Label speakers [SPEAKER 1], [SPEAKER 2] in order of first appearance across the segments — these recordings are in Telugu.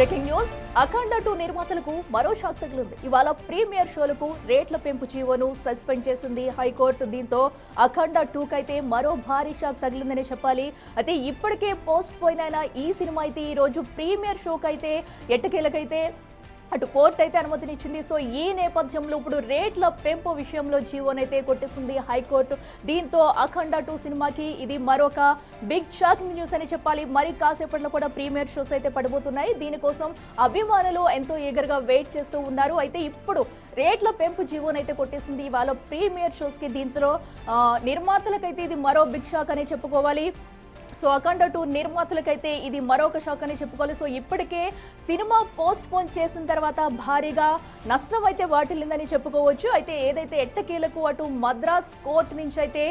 [SPEAKER 1] బ్రేకింగ్ న్యూస్ అఖండ 2 నిర్మాతలకు మరో షాక్ తగిలింది. ఇవాళ ప్రీమియర్ షోలకు రేట్ల పెంపు జీవోను సస్పెండ్ చేసింది హైకోర్టు. దీంతో అఖండ 2 కైతే మరో భారీ షాక్ తగిలిందని చెప్పాలి. అయితే ఇప్పటికే పోస్ట్ పోయిన ఈ సినిమా అయితే ఈ రోజు ప్రీమియర్ షోకి అయితే ఎట్టకేలకైతే అటు కోర్టు అయితే అనుమతినిచ్చింది. సో ఈ నేపథ్యంలో ఇప్పుడు రేట్ల పెంపు విషయంలో జీవోనైతే కొట్టేసింది హైకోర్టు. దీంతో అఖండ 2 సినిమాకి ఇది మరొక బిగ్ షాకింగ్ న్యూస్ అని చెప్పాలి. మరి కాసేపట్లో కూడా ప్రీమియర్ షోస్ అయితే పడబోతున్నాయి. దీనికోసం అభిమానులు ఎంతో ఈగర్గా వెయిట్ చేస్తూ ఉన్నారు. అయితే ఇప్పుడు రేట్ల పెంపు జీవోనైతే కొట్టేసింది ఇవాళ ప్రీమియర్ షోస్కి. దీంతో నిర్మాతలకైతే ఇది మరో బిగ్ షాక్ అని చెప్పుకోవాలి. సో అఖండ 2 నిర్మాతలకైతే ఇది మరొక షాక్ అని చెప్పుకోవాలి. సో ఇప్పటికే సినిమా పోస్ట్ పోన్ చేసిన తర్వాత భారీగా నష్టం అయితే వాటిల్లిందని చెప్పుకోవచ్చు. అయితే ఏదైతే ఎట్టకేలకు అటు మద్రాస్ కోర్టు నుంచి అయితే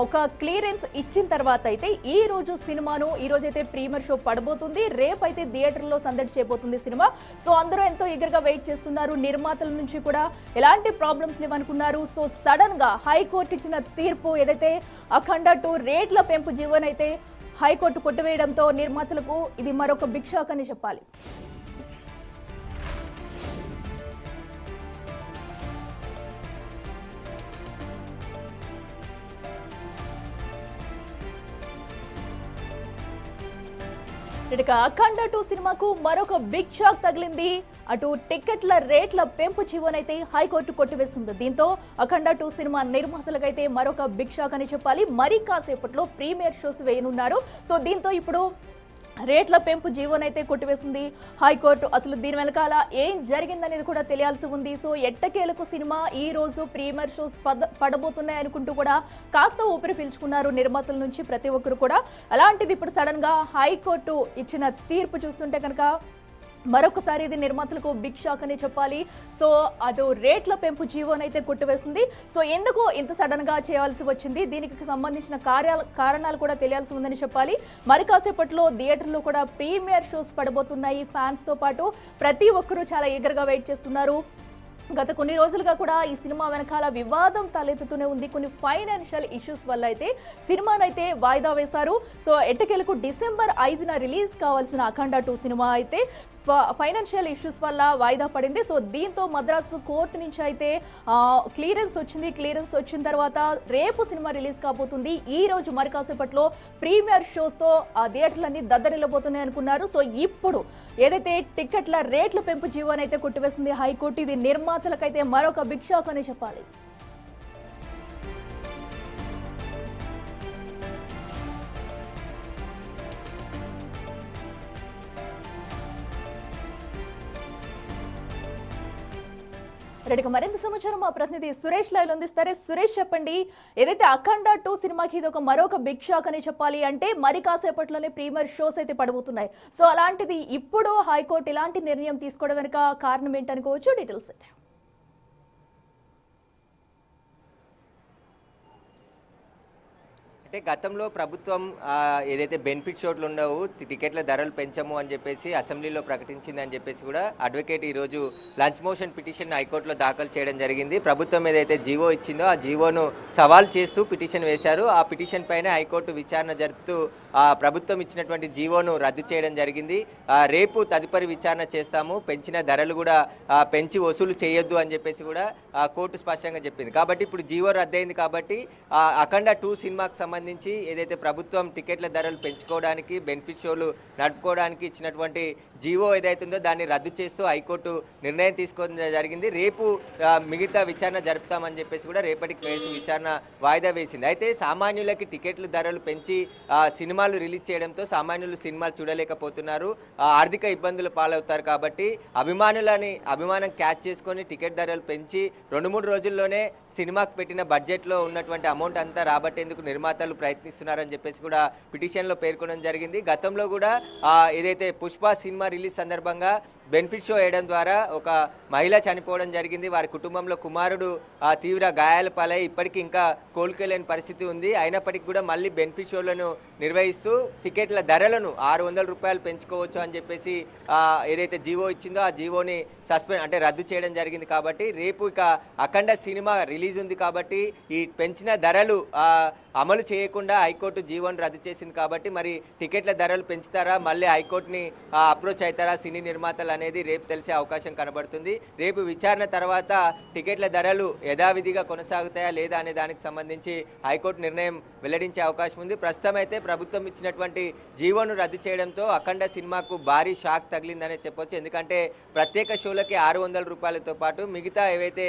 [SPEAKER 1] ఒక క్లియరెన్స్ ఇచ్చిన తర్వాత అయితే ఈ రోజు సినిమాను ఈ రోజు అయితే ప్రీమియర్ షో పడబోతుంది. రేపు అయితే థియేటర్లో సందడి చేయబోతుంది సినిమా. సో అందరూ ఎంతో ఈగర్గా వెయిట్ చేస్తున్నారు. నిర్మాతల నుంచి కూడా ఎలాంటి ప్రాబ్లమ్స్ లేవనుకున్నారు. సో సడన్ గా హైకోర్టు ఇచ్చిన తీర్పు ఏదైతే అఖండ 2 రేట్ల పెంపు జీవోనైతే హైకోర్టు కొట్టివేయడంతో నిర్మాతలకు ఇది మరొక బిగ్ షాక్ అని చెప్పాలి. ఇక అఖండ 2 సినిమాకు మరొక బిగ్ షాక్ తగిలింది. అటు టికెట్ల రేట్ల పెంపు జీవోనైతే హైకోర్టు కొట్టివేస్తుంది. దీంతో అఖండ 2 సినిమా నిర్మాతలకైతే మరొక బిగ్ షాక్ అని చెప్పాలి. మరి కాసేపట్లో ప్రీమియర్ షోస్ వేయనున్నారు. సో దీంతో ఇప్పుడు రేట్ల పెంపు జీవోనైతే కొట్టివేసింది హైకోర్టు. అసలు దీని వెనకాల ఏం జరిగిందనేది కూడా తెలియాల్సి ఉంది. సో ఎట్టకేలకు సినిమా ఈ రోజు ప్రీమియర్ షోస్ పడబోతున్నాయి అనుకుంటూ కూడా కాస్త ఊపిరి పీల్చుకున్నారు నిర్మాతల నుంచి ప్రతి ఒక్కరు కూడా. అలాంటిది ఇప్పుడు సడన్ గా హైకోర్టు ఇచ్చిన తీర్పు చూస్తుంటే కనుక మరొకసారి ఇది నిర్మాతలకు బిగ్ షాక్ అని చెప్పాలి. సో అటు రేట్ల పెంపు జీవోనైతే కొట్టివేస్తుంది. సో ఎందుకు ఇంత సడన్ గా చేయాల్సి వచ్చింది, దీనికి సంబంధించిన కారణాలు కూడా తెలియాల్సి ఉందని చెప్పాలి. మరి కాసేపట్లో థియేటర్లో కూడా ప్రీమియర్ షోస్ పడబోతున్నాయి. ఫ్యాన్స్ తో పాటు ప్రతి ఒక్కరూ చాలా ఈగర్గా వెయిట్ చేస్తున్నారు. గత కొన్ని రోజులుగా కూడా ఈ సినిమా వెనకాల వివాదం తలెత్తుతూనే ఉంది. కొన్ని ఫైనాన్షియల్ ఇష్యూస్ వల్ల అయితే సినిమానైతే వాయిదా వేశారు. సో ఎట్టకేలకు డిసెంబర్ 5న రిలీజ్ కావాల్సిన అఖండ 2 సినిమా అయితే ఫైనాన్షియల్ ఇష్యూస్ వల్ల వాయిదా పడింది. సో దీంతో మద్రాసు కోర్టు నుంచి అయితే క్లియరెన్స్ వచ్చింది. క్లియరెన్స్ వచ్చిన తర్వాత రేపు సినిమా రిలీజ్ కాబోతుంది. ఈ రోజు మరి కాసేపట్లో ప్రీమియర్ షోస్తో ఆ థియేటర్లన్నీ దద్దరిల్లబోతున్నాయి అనుకున్నారు. సో ఇప్పుడు ఏదైతే టికెట్ల రేట్ల పెంపు జీవోనైతే కొట్టివేసింది హైకోర్టు, ఇది నిర్మాతలకైతే మరొక బిగ్ షాక్ అని చెప్పాలి. రెడీగా మరింత సమాచారం మా ప్రతినిధి సురేష్ లైవ్ లో అందిస్తారు. సురేష్ చెప్పండి, ఏదైతే అఖండ 2 సినిమాకి ఇది ఒక మరొక బిగ్ షాక్ అని చెప్పాలి. అంటే మరి కాసేపట్లోనే ప్రీమియర్ షోస్ అయితే పడబోతున్నాయి. సో అలాంటిది ఇప్పుడు హైకోర్టు ఇలాంటి నిర్ణయం తీసుకోవడం వెనుక కారణం ఏంటనుకోవచ్చు, డీటెయిల్స్ అంటే?
[SPEAKER 2] అంటే గతంలో ప్రభుత్వం ఏదైతే బెనిఫిట్ షోట్లు ఉండవు, టికెట్ల ధరలు పెంచము అని చెప్పేసి అసెంబ్లీలో ప్రకటించింది అని చెప్పేసి కూడా అడ్వకేట్ ఈరోజు లంచ్ మోషన్ పిటిషన్ హైకోర్టులో దాఖలు చేయడం జరిగింది. ప్రభుత్వం ఏదైతే జీవో ఇచ్చిందో ఆ జీవోను సవాల్ చేస్తూ పిటిషన్ వేశారు. ఆ పిటిషన్ పైన హైకోర్టు విచారణ జరుపుతూ ప్రభుత్వం ఇచ్చినటువంటి జీవోను రద్దు చేయడం జరిగింది. రేపు తదుపరి విచారణ చేస్తాము, పెంచిన ధరలు కూడా పెంచి వసూలు చేయొద్దు అని చెప్పేసి కూడా కోర్టు స్పష్టంగా చెప్పింది. కాబట్టి ఇప్పుడు జీవో రద్దయింది. కాబట్టి అఖండ 2 సినిమాకి సంబంధించి ఏదైతే ప్రభుత్వం టికెట్ల ధరలు పెంచుకోవడానికి, బెనిఫిట్ షోలు నడుపుకోవడానికి ఇచ్చినటువంటి జీవో ఏదైతే ఉందో దాన్ని రద్దు చేస్తూ హైకోర్టు నిర్ణయం తీసుకోవడం జరిగింది. రేపు మిగతా విచారణ జరుపుతామని చెప్పేసి కూడా రేపటి కేసు విచారణ వాయిదా వేసింది. అయితే సామాన్యులకి టికెట్ల ధరలు పెంచి సినిమాలు రిలీజ్ చేయడంతో సామాన్యులు సినిమాలు చూడలేకపోతున్నారు, ఆర్థిక ఇబ్బందులు పాలవుతారు. కాబట్టి అభిమానం క్యాచ్ చేసుకొని టికెట్ ధరలు పెంచి 2-3 రోజుల్లోనే సినిమాకు పెట్టిన బడ్జెట్లో ఉన్నటువంటి అమౌంట్ అంతా రాబట్టేందుకు నిర్మాతలు ప్రయత్నిస్తున్నారని చెప్పేసి కూడా పిటిషన్లో పేర్కొనడం జరిగింది. గతంలో కూడా ఏదైతే పుష్ప సినిమా రిలీజ్ సందర్భంగా బెనిఫిట్ షో వేయడం ద్వారా ఒక మహిళ చనిపోవడం జరిగింది. వారి కుటుంబంలో కుమారుడు తీవ్ర గాయాల పాలై ఇప్పటికీ ఇంకా కోలుకోలేని పరిస్థితి ఉంది. అయినప్పటికీ కూడా మళ్ళీ బెనిఫిట్ షోలను నిర్వహిస్తూ టికెట్ల ధరలను 600 రూపాయలు పెంచుకోవచ్చు అని చెప్పేసి ఏదైతే జీవో ఇచ్చిందో ఆ జీవోని అంటే రద్దు చేయడం జరిగింది. కాబట్టి రేపు ఇక అఖండ సినిమా రిలీజ్ ఉంది కాబట్టి ఈ పెంచిన ధరలు అమలు చేయకుండా హైకోర్టు జీవోని రద్దు చేసింది. కాబట్టి మరి టికెట్ల ధరలు పెంచుతారా, మళ్ళీ హైకోర్టుని అప్రోచ్ అవుతారా సినీ నిర్మాతలు అనేది రేపు తెలిసే అవకాశం కనబడుతుంది. రేపు విచారణ తర్వాత టికెట్ల ధరలు యథావిధిగా కొనసాగుతాయా లేదా అనే దానికి సంబంధించి హైకోర్టు నిర్ణయం వెల్లడించే అవకాశం ఉంది. ప్రస్తుతం అయితే ప్రభుత్వం ఇచ్చినటువంటి జీవోను రద్దు చేయడంతో అఖండ సినిమాకు భారీ షాక్ తగిలిందనే చెప్పొచ్చు. ఎందుకంటే ప్రత్యేక షోలకి 600 రూపాయలతో పాటు మిగతా ఏవైతే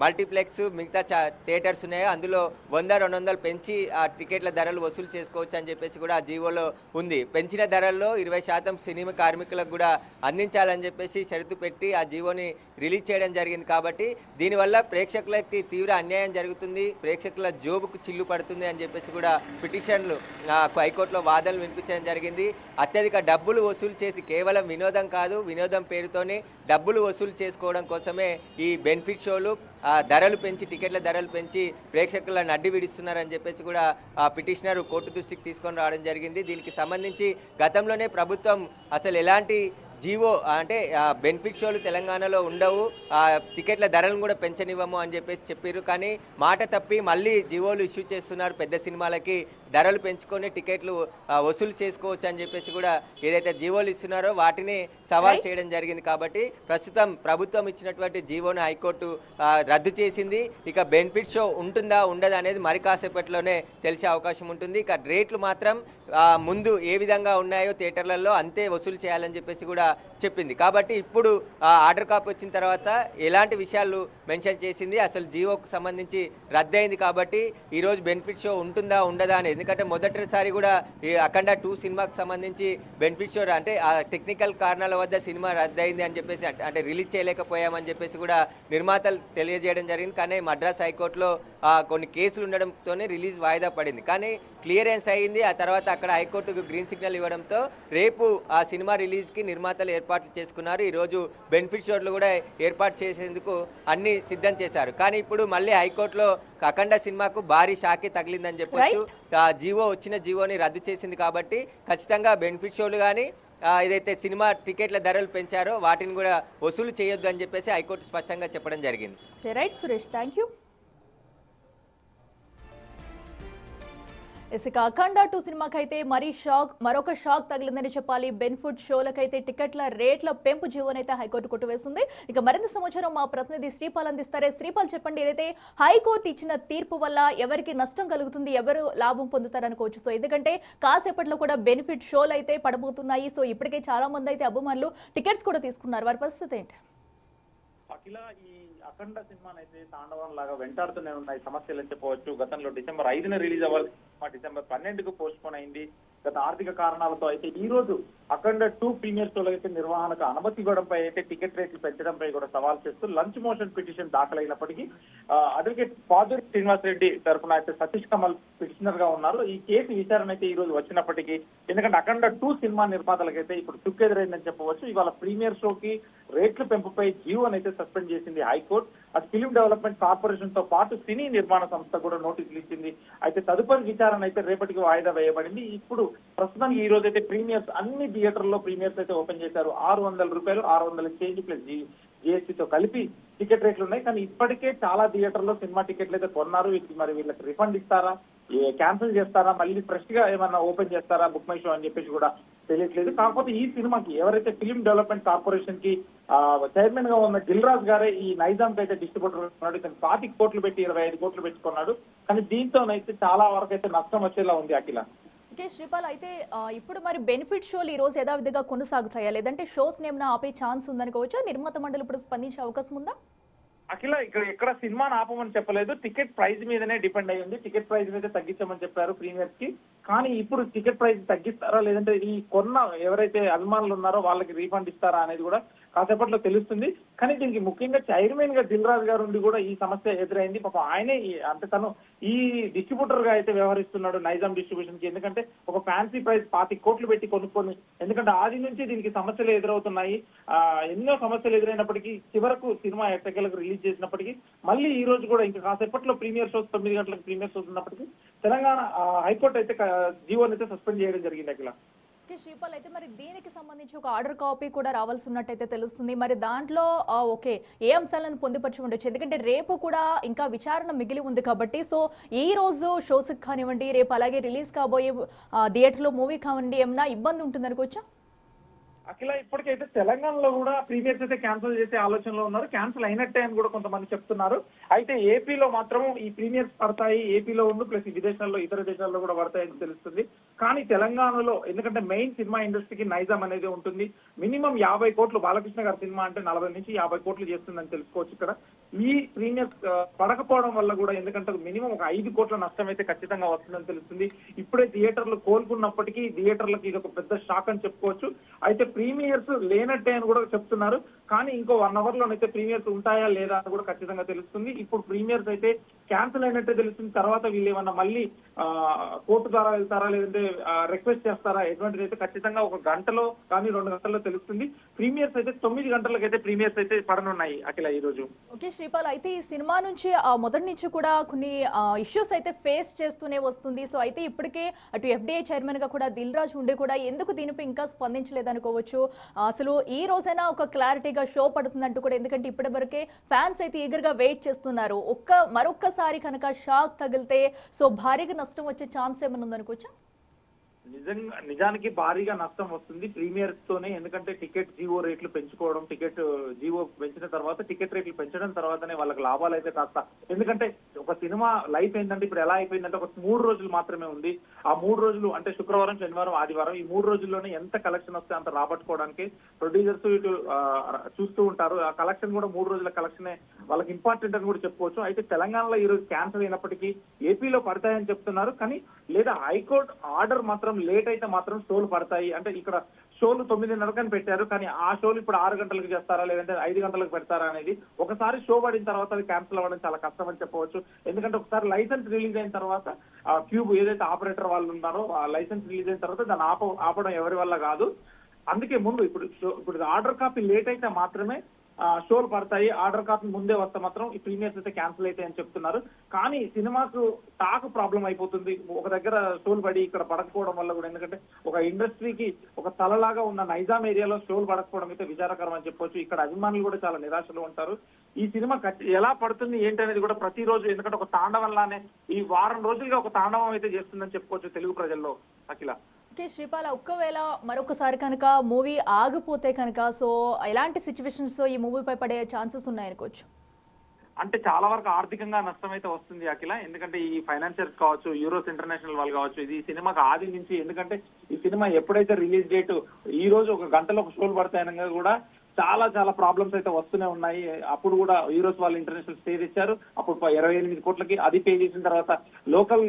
[SPEAKER 2] మల్టీప్లెక్స్ మిగతా థియేటర్స్ ఉన్నాయో అందులో 100-200 పెంచి ఆ టికెట్ల ధరలు వసూలు చేసుకోవచ్చు అని చెప్పేసి కూడా ఆ జీవోలో ఉంది. పెంచిన ధరల్లో 20% సినిమా కార్మికులకు కూడా అందించాలని చెప్పేసి షరతు పెట్టి ఆ జీవోని రిలీజ్ చేయడం జరిగింది. కాబట్టి దీనివల్ల ప్రేక్షకులకి తీవ్ర అన్యాయం జరుగుతుంది, ప్రేక్షకుల జోబుకు చిల్లు పడుతుంది అని చెప్పేసి కూడా పిటిషన్లు హైకోర్టులో వాదనలు వినిపించడం జరిగింది. అత్యధిక డబ్బులు వసూలు చేసి కేవలం వినోదం కాదు, వినోదం పేరుతోనే డబ్బులు వసూలు చేసుకోవడం కోసమే ఈ బెనిఫిట్ షోలు ధరలు పెంచి టికెట్ల ధరలు పెంచి ప్రేక్షకులను అడ్డు విడిస్తున్నారని చెప్పేసి కూడా పిటిషనర్ కోర్టు దృష్టికి తీసుకొని రావడం జరిగింది. దీనికి సంబంధించి గతంలోనే ప్రభుత్వం అసలు ఎలాంటి జీవో అంటే బెనిఫిట్ షోలు తెలంగాణలో ఉండవు, టికెట్ల ధరలను కూడా పెంచనివ్వము అని చెప్పేసి చెప్పారు. కానీ మాట తప్పి మళ్ళీ జీవోలు ఇష్యూ చేస్తున్నారు. పెద్ద సినిమాలకి ధరలు పెంచుకొని టికెట్లు వసూలు చేసుకోవచ్చు అని చెప్పేసి కూడా ఏదైతే జీవోలు ఇస్తున్నారో వాటిని సవాల్ చేయడం జరిగింది. కాబట్టి ప్రస్తుతం ప్రభుత్వం ఇచ్చినటువంటి జీవోను హైకోర్టు రద్దు చేసింది. ఇక బెనిఫిట్ షో ఉంటుందా ఉండదా అనేది మరి కాసేపట్లోనే తెలిసే అవకాశం ఉంటుంది. ఇక రేట్లు మాత్రం ముందు ఏ విధంగా ఉన్నాయో థియేటర్లలో అంతే వసూలు చేయాలని చెప్పేసి కూడా చెప్పింది. కాబట్టి ఇప్పుడు ఆర్డర్ కాపీ వచ్చిన తర్వాత ఎలాంటి విషయాలు మెన్షన్ చేసింది, అసలు జీవోకు సంబంధించి రద్దయింది. కాబట్టి ఈరోజు బెనిఫిట్ షో ఉంటుందా ఉండదా అనేది, ఎందుకంటే మొదటిసారి కూడా ఈ అఖండ 2 సినిమాకి సంబంధించి బెనిఫిట్ షో అంటే ఆ టెక్నికల్ కారణాల వద్ద సినిమా రద్దయింది అని చెప్పేసి అంటే రిలీజ్ చేయలేకపోయామని చెప్పేసి కూడా నిర్మాతలు తెలియజేయడం జరిగింది. కానీ మద్రాస్ హైకోర్టులో కొన్ని కేసులు ఉండడంతోనే రిలీజ్ వాయిదా పడింది. కానీ క్లియరెన్స్ అయ్యింది. ఆ తర్వాత అక్కడ హైకోర్టుకు గ్రీన్ సిగ్నల్ ఇవ్వడంతో రేపు ఆ సినిమా రిలీజ్కి నిర్మాతలు ఏర్పాట్లు చేసుకున్నారు. ఈరోజు బెనిఫిట్ షోలు కూడా ఏర్పాటు చేసేందుకు అన్ని సిద్ధం చేశారు. కానీ ఇప్పుడు మళ్ళీ హైకోర్టులో అఖండ సినిమాకు భారీ షాకే తగిలిందని చెప్పొచ్చు. జీవో వచ్చిన జీవోని రద్దు చేసింది. కాబట్టి ఖచ్చితంగా బెనిఫిట్ షోలు కానీ ఏదైతే సినిమా టికెట్ల ధరలు పెంచారో వాటిని కూడా వసూలు చేయొద్దు అని చెప్పేసి హైకోర్టు స్పష్టంగా చెప్పడం జరిగింది.
[SPEAKER 1] Right Suresh, thank you. ఇక అఖండ 2 సినిమాకైతే మరొక షాక్ తగిలిందని చెప్పాలి. బెనిఫిట్ షోలకైతే టికెట్ల రేట్ల పెంపు జీవోనైతే హైకోర్టు కొట్టివేస్తుంది. ఇక మరింత సమాచారం మా ప్రతినిధి శ్రీపాల్ అందిస్తారే. శ్రీపాల్, చెప్పండి, ఏదైతే హైకోర్టు ఇచ్చిన తీర్పు వల్ల ఎవరికి నష్టం కలుగుతుంది, ఎవరు లాభం పొందుతారనుకోవచ్చు? సో ఎందుకంటే కాసేపట్లో కూడా బెనిఫిట్ షోలు అయితే పడబోతున్నాయి. సో ఇప్పటికే చాలా మంది అయితే అభిమానులు టికెట్స్ కూడా తీసుకున్నారు. వారి పరిస్థితి ఏంటి?
[SPEAKER 3] అఖిల, ఈ అఖండ సినిమానైతే తాండవం లాగా వెంటాడుతూనే ఉన్నాయి సమస్యలు చెప్పవచ్చు. గతంలో డిసెంబర్ 5న రిలీజ్ అవ్వాలి, డిసెంబర్ 12కు పోస్ట్ పోన్ అయింది. గత ఆర్థిక కారణాలతో అయితే ఈ రోజు అఖండ 2 ప్రీమియర్ షోలో అయితే నిర్వహణకు అనుమతి ఇవ్వడంపై అయితే టికెట్ రేట్లు పెంచడంపై కూడా సవాల్ చేస్తూ లంచ్ మోషన్ పిటిషన్ దాఖలైనప్పటికీ అడ్వకేట్ పాదూరి శ్రీనివాస్ రెడ్డి తరఫున అయితే సతీష్ కమల్ పిటిషనర్ గా ఉన్నారు. ఈ కేసు విచారణ అయితే ఈ రోజు వచ్చినప్పటికీ, ఎందుకంటే అఖండ 2 సినిమా నిర్మాతలకైతే ఇప్పుడు చుక్కెదురైందని చెప్పవచ్చు. ఇవాళ ప్రీమియర్ షోకి రేట్ల పెంపుపై జీవోని అయితే సస్పెండ్ చేసింది హైకోర్టు. అది ఫిలిం డెవలప్మెంట్ కార్పొరేషన్ తో పాటు సినీ నిర్మాణ సంస్థ కూడా నోటీసులు ఇచ్చింది. అయితే తదుపరి విచారణ అయితే రేపటికి వాయిదా వేయబడింది. ఇప్పుడు ప్రస్తుతానికి ఈ రోజు అయితే ప్రీమియర్స్ అన్ని థియేటర్లో ప్రీమియర్స్ అయితే ఓపెన్ చేశారు. 600 రూపాయలు, 600 చేంజ్ ప్లస్ జిఎస్టీతో కలిపి టికెట్ రేట్లు ఉన్నాయి. కానీ ఇప్పటికే చాలా థియేటర్లో సినిమా టికెట్లు అయితే కొన్నారు. మరి వీళ్ళకి రిఫండ్ ఇస్తారా, క్యాన్సిల్ చేస్తారా, మళ్ళీ ఫ్రెష్ గా ఏమన్నా ఓపెన్ చేస్తారా బుక్ మై షో అని చెప్పేసి కూడా తెలియట్లేదు. కాకపోతే ఈ సినిమాకి ఎవరైతే ఫిలిం డెవలప్మెంట్ కార్పొరేషన్ కి చైర్మన్ గా ఉన్న దిల్ రాజు గారే ఈ నైజాం అయితే డిస్ట్రిబ్యూటర్ ఉన్నాడు. ఇతను 25 కోట్లు పెట్టి 25 కోట్లు పెట్టుకున్నాడు. కానీ దీంతోనైతే చాలా వరకు అయితే నష్టం వచ్చేలా ఉంది. అఖిల,
[SPEAKER 1] ఓకే శ్రీపాల్, అయితే ఇప్పుడు మరి బెనిఫిట్ షోలు ఈ రోజు యథావిధిగా కొనసాగుతాయా, లేదంటే షోస్ ఏమైనా ఆపే ఛాన్స్ ఉందనుకోవచ్చా? నిర్మాత మండలి ఇప్పుడు స్పందించే అవకాశం ఉందా?
[SPEAKER 3] అఖిల, ఇక్కడ సినిమాను ఆపమని చెప్పలేదు, టికెట్ ప్రైస్ మీదనే డిపెండ్ అయ్యింది. టికెట్ ప్రైస్ మీద తగ్గించమని చెప్పారు ప్రీమియర్స్ కి. కానీ ఇప్పుడు టికెట్ ప్రైస్ తగ్గిస్తారా లేదంటే ఈ కొన్న ఎవరైతే అభిమానులు ఉన్నారో వాళ్ళకి రీఫండ్ ఇస్తారా అనేది కూడా కాసేపట్లో తెలుస్తుంది. కానీ దీనికి ముఖ్యంగా చైర్మన్ గా దిల్ రాజు గారు ఉండి కూడా ఈ సమస్య ఎదురైంది. పాపం ఆయనే అంటే తను ఈ డిస్ట్రిబ్యూటర్ గా అయితే వ్యవహరిస్తున్నాడు నైజాం డిస్ట్రిబ్యూషన్ కి. ఎందుకంటే ఒక ఫ్యాన్సీ ప్రైస్ 25 కోట్లు పెట్టి కొనుక్కొని, ఎందుకంటే ఆది నుంచి దీనికి సమస్యలు ఎదురవుతున్నాయి. ఎన్నో సమస్యలు ఎదురైనప్పటికీ చివరకు సినిమా ఎట్టకేలకు రిలీజ్ చేసినప్పటికీ మళ్ళీ ఈ రోజు కూడా ఇంకా కాసేపట్లో ప్రీమియర్ షోస్ 9 గంటలకు ప్రీమియర్ షోస్ ఉన్నప్పటికీ తెలంగాణ హైకోర్టు అయితే జీవోని అయితే సస్పెండ్ చేయడం జరిగింది అఖిల.
[SPEAKER 1] శ్రీపాల్, అయితే మరి దీనికి సంబంధించి ఒక ఆర్డర్ కాపీ కూడా రావాల్సి ఉన్నట్టయితే తెలుస్తుంది. మరి దాంట్లో ఓకే ఏ అంశాలను పొందుపరిచి ఉండొచ్చు? ఎందుకంటే రేపు కూడా ఇంకా విచారణ మిగిలి ఉంది కాబట్టి, సో ఈ రోజు షోస్ కానివ్వండి, రేపు అలాగే రిలీజ్ కాబోయే థియేటర్లో మూవీ కానివ్వండి, ఏమన్నా ఇబ్బంది ఉంటుంది అనుకోవచ్చా?
[SPEAKER 3] అఖిల, ఇప్పటికైతే తెలంగాణలో కూడా ప్రీమియర్స్ అయితే క్యాన్సిల్ చేసే ఆలోచనలో ఉన్నారు. క్యాన్సిల్ అయినట్టే అని కూడా కొంతమంది చెప్తున్నారు. అయితే ఏపీలో మాత్రం ఈ ప్రీమియర్స్ పడతాయి, ఏపీలో ఉండు ప్లస్ విదేశాల్లో ఇతర దేశాల్లో కూడా పడతాయని తెలుస్తుంది. కానీ తెలంగాణలో ఎందుకంటే మెయిన్ సినిమా ఇండస్ట్రీకి నైజాం అనేది ఉంటుంది. మినిమం 50 కోట్లు బాలకృష్ణ గారి సినిమా అంటే 40 నుంచి 50 కోట్లు చేస్తుందని తెలుసుకోవచ్చు. ఇక్కడ ఈ ప్రీమియర్స్ పడకపోవడం వల్ల కూడా ఎందుకంటే మినిమం ఒక 5 కోట్ల నష్టం అయితే ఖచ్చితంగా వస్తుందని తెలుస్తుంది. ఇప్పుడే థియేటర్లు కోలుకున్నప్పటికీ థియేటర్లకు ఇది ఒక పెద్ద షాక్ అని చెప్పుకోవచ్చు. అయితే ప్రీమియర్స్ లేనట్టే అని కూడా చెప్తున్నారు. కానీ ఇంకో 1 అవర్ లోనైతే ప్రీమియర్స్ ఉంటాయా లేదా అని కూడా ఖచ్చితంగా తెలుస్తుంది. ఇప్పుడు ప్రీమియర్స్ అయితే క్యాన్సిల్ అయినట్టే తెలుస్తుంది. తర్వాత వీళ్ళు ఏమన్నా మళ్ళీ కోర్టు ద్వారా వెళ్తారా, లేదంటే రిక్వెస్ట్ చేస్తారా, ఎటువంటిది అయితే ఖచ్చితంగా ఒక గంటలో కానీ 2 గంటల్లో తెలుస్తుంది. ప్రీమియర్స్ అయితే 9 గంటలకైతే ప్రీమియర్స్ అయితే పడనున్నాయి అఖిల ఈ రోజు.
[SPEAKER 1] ఓకే శ్రీపాల్, అయితే ఈ సినిమా నుంచి మొదటి నుంచి కూడా కొన్ని ఇష్యూస్ అయితే ఫేస్ చేస్తూనే వస్తుంది. సో అయితే ఇప్పటికే అటు ఎఫ్డీఐ చైర్మన్ గా కూడా దిల్ రాజు ఉండి కూడా ఎందుకు దీనిపై ఇంకా స్పందించలేదు అనుకోవచ్చు. అసలు ఈ రోజైనా ఒక క్లారిటీగా షో పడుతుందంటూ కూడా, ఎందుకంటే ఇప్పటి వరకే ఫ్యాన్స్ అయితే ఈగర్ గా వెయిట్ చేస్తున్నారు. మరొక్కసారి కనుక షాక్ తగిలితే సో భారీగా నష్టం వచ్చే ఛాన్స్ ఏమైనా ఉందనుకోవచ్చా?
[SPEAKER 3] నిజానికి భారీగా నష్టం వస్తుంది ప్రీమియర్స్ తోనే. ఎందుకంటే టికెట్ జీవో రేట్లు పెంచుకోవడం, టికెట్ జీవో పెంచిన తర్వాత టికెట్ రేట్లు పెంచడం తర్వాతనే వాళ్ళకి లాభాలు అయితే కాస్త. ఎందుకంటే ఒక సినిమా లైఫ్ ఏంటంటే ఇప్పుడు ఎలా అయిపోయిందంటే ఒక 3 రోజులు మాత్రమే ఉంది. ఆ 3 రోజులు అంటే శుక్రవారం, శనివారం, ఆదివారం, ఈ 3 రోజుల్లోనే ఎంత కలెక్షన్ వస్తే అంత రాబట్టుకోవడానికి ప్రొడ్యూసర్స్ ఇటు చూస్తూ ఉంటారు. ఆ కలెక్షన్ కూడా 3 రోజుల కలెక్షనే వాళ్ళకి ఇంపార్టెంట్ అని కూడా చెప్పుకోవచ్చు. అయితే తెలంగాణలో ఈ రోజు క్యాన్సిల్ అయినప్పటికీ ఏపీలో పడతాయని చెప్తున్నారు. కానీ లేదా హైకోర్టు ఆర్డర్ మాత్రం లేట్ అయితే మాత్రం షోలు పడతాయి. అంటే ఇక్కడ షోలు 9:30 పెట్టారు, కానీ ఆ షోలు ఇప్పుడు 6 గంటలకు చేస్తారా లేదంటే 5 గంటలకు పెడతారా అనేది ఒకసారి షో పడిన తర్వాత అది క్యాన్సిల్ అవ్వడం చాలా కష్టం అని చెప్పవచ్చు. ఎందుకంటే ఒకసారి లైసెన్స్ రిలీజ్ అయిన తర్వాత ఆ క్యూబ్ ఏదైతే ఆపరేటర్ వాళ్ళు ఉన్నారో ఆ లైసెన్స్ రిలీజ్ అయిన తర్వాత దాన్ని ఆపడం ఎవరి వల్ల కాదు. అందుకే ముందు ఇప్పుడు ఆర్డర్ కాపీ లేట్ అయితే మాత్రమే షోలు పడతాయి. ఆర్డర్ కాపీ ముందే వస్తే మాత్రం ఈ ప్రీమియర్స్ అయితే క్యాన్సిల్ అయితే అని చెప్తున్నారు. కానీ సినిమాకు టాక్ ప్రాబ్లం అయిపోతుంది. ఒక దగ్గర షోలు పడి ఇక్కడ పడకపోవడం వల్ల కూడా, ఎందుకంటే ఒక ఇండస్ట్రీకి ఒక తలలాగా ఉన్న నైజాం ఏరియాలో షోలు పడకపోవడం అయితే విచారకరం అని చెప్పొచ్చు. ఇక్కడ అభిమానులు కూడా చాలా నిరాశలో ఉంటారు. ఈ సినిమా ఎలా పడుతుంది ఏంటి అనేది కూడా ప్రతిరోజు, ఎందుకంటే ఒక తాండవంలానే ఈ వారం రోజులుగా ఒక తాండవం అయితే చేస్తుందని చెప్పుకోవచ్చు తెలుగు ప్రజల్లో అఖిల.
[SPEAKER 1] ఓకే శ్రీపాల్, ఒక్కవేళ మరొకసారి కనుక మూవీ ఆగిపోతే కనుక సో ఎలాంటి సిచ్యువేషన్స్ ఈ మూవీపై పడే ఛాన్సెస్ ఉన్నాయనుకోవచ్చు?
[SPEAKER 3] అంటే చాలా వరకు ఆర్థికంగా నష్టం అయితే వస్తుంది అఖిల. ఎందుకంటే ఈ ఫైనాన్షియర్స్ కావచ్చు, యూరోస్ ఇంటర్నేషనల్ వాళ్ళు కావచ్చు, ఇది ఈ సినిమాకి ఆది నుంచి, ఎందుకంటే ఈ సినిమా ఎప్పుడైతే రిలీజ్ డేట్ ఈ రోజు ఒక గంటలో ఒక షోలు పడతాయనగా కూడా చాలా ప్రాబ్లమ్స్ అయితే వస్తూనే ఉన్నాయి. అప్పుడు కూడా హీరోస్ వాళ్ళు ఇంటర్నేషనల్ స్టే తెచ్చారు. అప్పుడు 28 కోట్లకి అది పే చేసిన తర్వాత లోకల్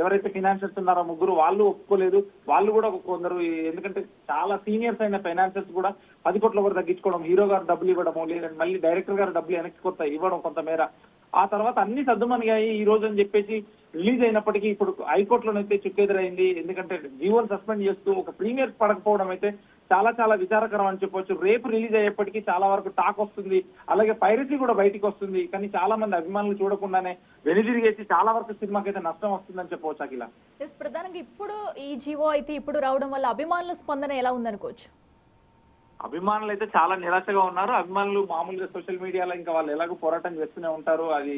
[SPEAKER 3] ఎవరైతే ఫైనాన్షియర్స్ ఉన్నారో ముగ్గురు వాళ్ళు ఒప్పుకోలేదు. వాళ్ళు కూడా కొందరు, ఎందుకంటే చాలా సీనియర్స్ అయిన ఫైనాన్షియర్స్ కూడా 10 కోట్ల వరకు తగ్గించుకోవడం, హీరో గారు డబ్బులు ఇవ్వడము, లేదంటే మళ్ళీ డైరెక్టర్ గారు డబ్బులు వెనక్కి ఇవ్వడం కొంతమేర. ఆ తర్వాత అన్ని సర్దుమనిగాయి ఈ రోజు అని చెప్పేసి రిలీజ్ అయినప్పటికీ ఇప్పుడు హైకోర్టులోనైతే చుక్కెదురైంది. ఎందుకంటే జీవోని సస్పెండ్ చేస్తూ ఒక ప్రీమియర్ పడకపోవడం అయితే చాలా విచారకరం అని చెప్పొచ్చు. రేపు రిలీజ్ అయ్యేప్పటికీ చాలా వరకు టాక్ వస్తుంది. అలాగే పైరసీ కూడా బయటికి వస్తుంది. కానీ చాలా మంది అభిమానులు చూడకుండానే వెనుదిరిగేసి చాలా వరకు సినిమాకి అయితే నష్టం వస్తుందని చెప్పవచ్చు అఖిల.
[SPEAKER 1] ప్రధానంగా ఇప్పుడు ఈ జీవో అయితే ఇప్పుడు రావడం వల్ల అభిమానుల స్పందన ఎలా ఉందనుకోవచ్చు?
[SPEAKER 3] అభిమానులు అయితే చాలా నిరాశగా ఉన్నారు. అభిమానులు మామూలుగా సోషల్ మీడియాలో ఇంకా వాళ్ళు ఎలాగో పోరాటం చేస్తూనే ఉంటారు. అది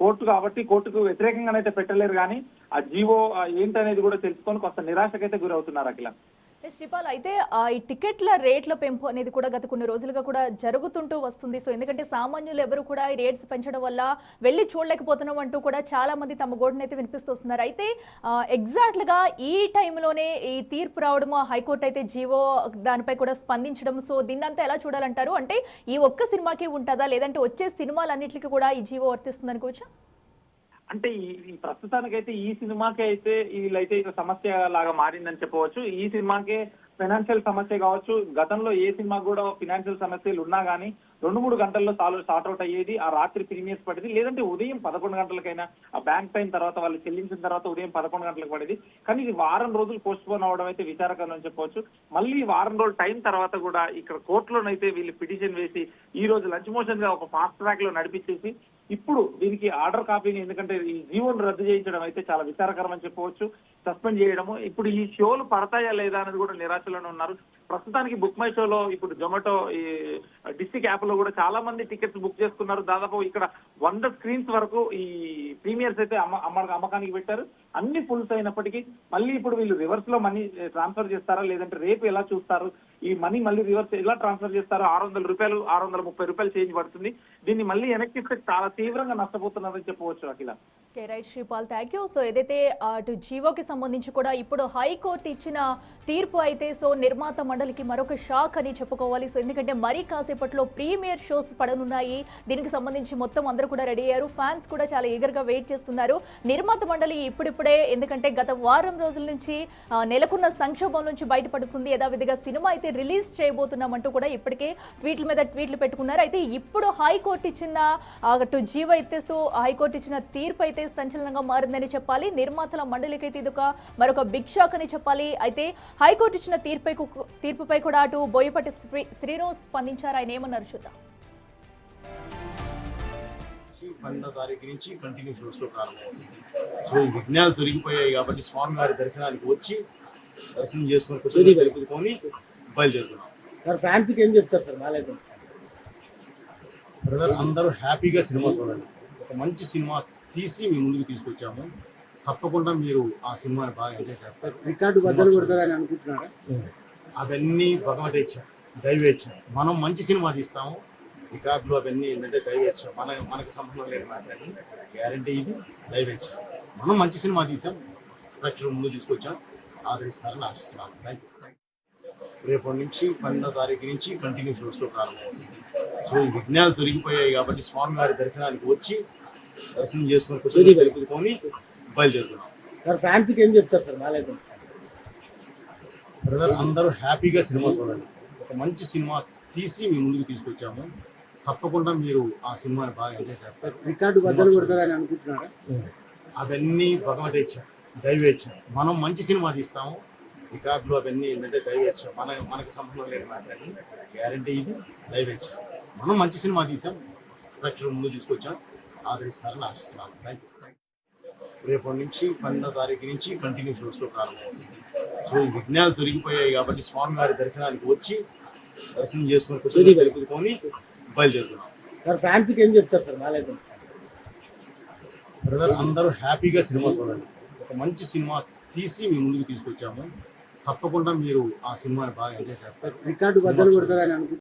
[SPEAKER 3] కోర్టు కాబట్టి కోర్టుకు వ్యతిరేకంగానైతే పెట్టలేరు. కానీ ఆ జీవో ఏంటనేది కూడా తెలుసుకొని కొంత నిరాశకైతే గురవుతున్నారు అఖిల.
[SPEAKER 1] శ్రీపాల్, అయితే ఈ టికెట్ల రేట్ల పెంపు అనేది కూడా గత కొన్ని రోజులుగా కూడా జరుగుతుంటూ వస్తుంది. సో ఎందుకంటే సామాన్యులు ఎవరు కూడా ఈ రేట్స్ పెంచడం వల్ల వెళ్ళి చూడలేకపోతున్నాం అంటూ కూడా చాలా మంది తమ గోడనైతే అయితే వినిపిస్తూ వస్తున్నారు. అయితే ఎగ్జాక్ట్గా ఈ టైంలోనే ఈ తీర్పు రావడము, హైకోర్టు అయితే జీవో దానిపై కూడా స్పందించడం, సో దీన్నంతా ఎలా చూడాలంటారు? అంటే ఈ ఒక్క సినిమాకి ఉంటుందా, లేదంటే వచ్చే సినిమాలన్నింటికి కూడా ఈ జీవో వర్తిస్తుంది అనుకోవచ్చా?
[SPEAKER 3] అంటే ఈ ప్రస్తుతానికైతే ఈ సినిమాకి అయితే వీళ్ళైతే ఇక సమస్య లాగా మారిందని చెప్పవచ్చు. ఈ సినిమాకే ఫైనాన్షియల్ సమస్య కావచ్చు. గతంలో ఏ సినిమా కూడా ఫైనాన్షియల్ సమస్యలు ఉన్నా గానీ 2-3 గంటల్లో సార్ట్ అవుట్ అయ్యేది. ఆ రాత్రి ప్రీమియర్స్ పడేది, లేదంటే ఉదయం 11 గంటలకైనా ఆ బ్యాంక్ టైం తర్వాత వాళ్ళు చెల్లించిన తర్వాత ఉదయం 11 గంటలకు పడేది. కానీ ఇది వారం రోజులు పోస్ట్ పోన్ అవడం అయితే విచారకరం అని చెప్పవచ్చు. మళ్ళీ వారం రోజుల టైం తర్వాత కూడా ఇక్కడ కోర్టులోనైతే వీళ్ళు పిటిషన్ వేసి ఈ రోజు లంచ్ మోషన్ గా ఒక ఫాస్ట్ ట్రాక్ లో నడిపించేసి ఇప్పుడు దీనికి ఆర్డర్ కాపీని, ఎందుకంటే ఈ జీవోను రద్దు చేయించడం అయితే చాలా విచారకరం అని చెప్పవచ్చు. సస్పెండ్ చేయడము, ఇప్పుడు ఈ షోలు పడతాయా లేదా అనేది కూడా నిరాశలోనే ఉన్నారు. ప్రస్తుతానికి బుక్ మై షోలో ఇప్పుడు జొమాటో ఈ డిస్ట్రిక్ట్ యాప్ లో కూడా చాలా మంది టికెట్స్ బుక్ చేసుకున్నారు. దాదాపు ఇక్కడ 100 స్క్రీన్స్ వరకు ఈ ప్రీమియర్స్ అయితే అమ్మకానికి పెట్టారు. అన్ని ఫుల్స్ అయినప్పటికీ మళ్ళీ ఇప్పుడు వీళ్ళు రివర్స్ లో మనీ ట్రాన్స్ఫర్ చేస్తారా, లేదంటే రేపు ఎలా చూస్తారు, ఈ మనీ మళ్ళీ రివర్స్ ఎలా ట్రాన్స్ఫర్ చేస్తారో, 600 రూపాయలు 630 రూపాయలు చేంజ్ పడుతుంది. దీన్ని మళ్ళీ వెనక్కి ఇస్తే చాలా తీవ్రంగా నష్టపోతున్నారని చెప్పవచ్చు. Akhila.
[SPEAKER 1] Okay, right Sripal, thank you. So ఏదైతే అటు జీవోకి సంబంధించి కూడా ఇప్పుడు హైకోర్టు ఇచ్చిన తీర్పు అయితే సో నిర్మాత మండలికి మరొక షాక్ అని చెప్పుకోవాలి. సో ఎందుకంటే మరీ కాసేపట్లో ప్రీమియర్ షోస్ పడనున్నాయి. దీనికి సంబంధించి మొత్తం అందరూ కూడా రెడీ అయ్యారు. ఫ్యాన్స్ కూడా చాలా ఈగర్గా వెయిట్ చేస్తున్నారు. నిర్మాత మండలి ఇప్పుడిప్పుడే, ఎందుకంటే గత వారం రోజుల నుంచి నెలకొన్న సంక్షోభం నుంచి బయటపడుతుంది. యథావిధిగా సినిమా అయితే రిలీజ్ చేయబోతున్నామంటూ కూడా ఇప్పటికే ట్వీట్ల మీద ట్వీట్లు పెట్టుకున్నారు. అయితే ఇప్పుడు హైకోర్టు ఇచ్చిన అటు జీవో ఎత్తేస్తూ హైకోర్టు ఇచ్చిన తీర్పు అయితే సంచలనంగా మారిందని చెప్పాలి. నిర్మాతల మండలికి అయితే ఇది మరొక బిగ్ షాక్ అని చెప్పాలి. అయితే హైకోర్టు ఇచ్చిన తీర్పుపై కూడా అటు బోయపాటి శ్రీనివాస్ స్పందించారు. ఆయన ఏమన్నారు చూద్దాం.
[SPEAKER 4] 12వ తారీఖు నుంచి కంటిన్యూ షోస్లో ప్రారంభమవుతుంది. సో ఈ విఘ్నాలు తొలగిపోయాయి కాబట్టి స్వామివారి దర్శనానికి వచ్చి దర్శనం చేసుకొని తెలుపుకొని బయలుదేరుతున్నాం.
[SPEAKER 5] సార్ ఫ్యాన్స్కి ఏం చెప్తారు సార్? మాలేదు
[SPEAKER 4] బ్రదర్, అందరూ హ్యాపీగా సినిమా చూడండి. ఒక మంచి సినిమా తీసి మీ ముందుకు తీసుకొచ్చాము. తప్పకుండా మీరు ఆ సినిమాని బాగా ఎంజాయ్ చేస్తారు.
[SPEAKER 5] రికార్డు బద్దలు కొడతారని అనుకుంటున్నారా?
[SPEAKER 4] అవన్నీ భగవదేచ్ఛ, దైవేచ్ఛ. మనం మంచి సినిమా తీస్తాము. రికార్డులు అవన్నీ ఏంటంటే దైవేచ్ఛ, మనకు సంబంధం లేదు. మాట్లాడి గ్యారంటీ ఇది దైవేచ్ఛ. మనం మంచి సినిమా తీసాం, ప్రేక్షకుల ముందు తీసుకొచ్చాం, ఆదరిస్తారని ఆశిస్తున్నాను. Thank you. రేపటి నుంచి 12వ తారీఖు నుంచి కంటిన్యూ షోస్లో ప్రారంభమవుతుంది. సో ఈ విఘ్నాలు తొలగిపోయాయి కాబట్టి స్వామివారి దర్శనానికి వచ్చి దర్శనం చేసుకొని తెలుపుకొని బయలుదేరుతున్నాం.
[SPEAKER 5] సార్ ఫ్యాన్స్కి ఏం చెప్తారు సార్? మాలేదు
[SPEAKER 4] బ్రదర్, అందరూ హ్యాపీగా సినిమా చూడండి. ఒక మంచి సినిమా తీసి మీ ముందుకు తీసుకొచ్చాము. తప్పకుండా మీరు ఆ సినిమాని బాగా ఎంజాయ్ చేస్తారు.
[SPEAKER 5] రికార్డు బద్దలు కొడతారని అనుకుంటున్నారా?
[SPEAKER 4] అవన్నీ భగవదేచ్ఛ, దైవేచ్ఛ. మనం మంచి సినిమా తీస్తాము. రికార్డులు అవన్నీ ఏంటంటే దైవేచ్ఛ, మనకు సంబంధం లేదు. మాట్లాడి గ్యారంటీ ఇది దైవేచ్ఛ. మనం మంచి సినిమా తీసాం, ప్రేక్షకుల ముందు తీసుకొచ్చాం, ఆదరిస్తారని ఆశిస్తున్నాను. Thank you. రేపటి నుంచి 12వ తారీఖు నుంచి కంటిన్యూ షోస్లో ప్రారంభమవుతుంది. సో ఈ విఘ్నాలు తొలగిపోయాయి కాబట్టి స్వామివారి దర్శనానికి వచ్చి దర్శనం చేసుకొని తెలుపుకొని బయలుదేరుతున్నాం.
[SPEAKER 5] సార్ ఫ్యాన్స్కి ఏం చెప్తారు సార్? మాలేదు
[SPEAKER 4] బ్రదర్, అందరూ హ్యాపీగా సినిమా చూడండి. ఒక మంచి సినిమా తీసి మీ ముందుకు తీసుకొచ్చాము. తప్పకుండా మీరు ఆ సినిమాని బాగా ఎంజాయ్ చేస్తారు.
[SPEAKER 5] రికార్డు బద్దలు కొడతారని అనుకుంటున్నారా?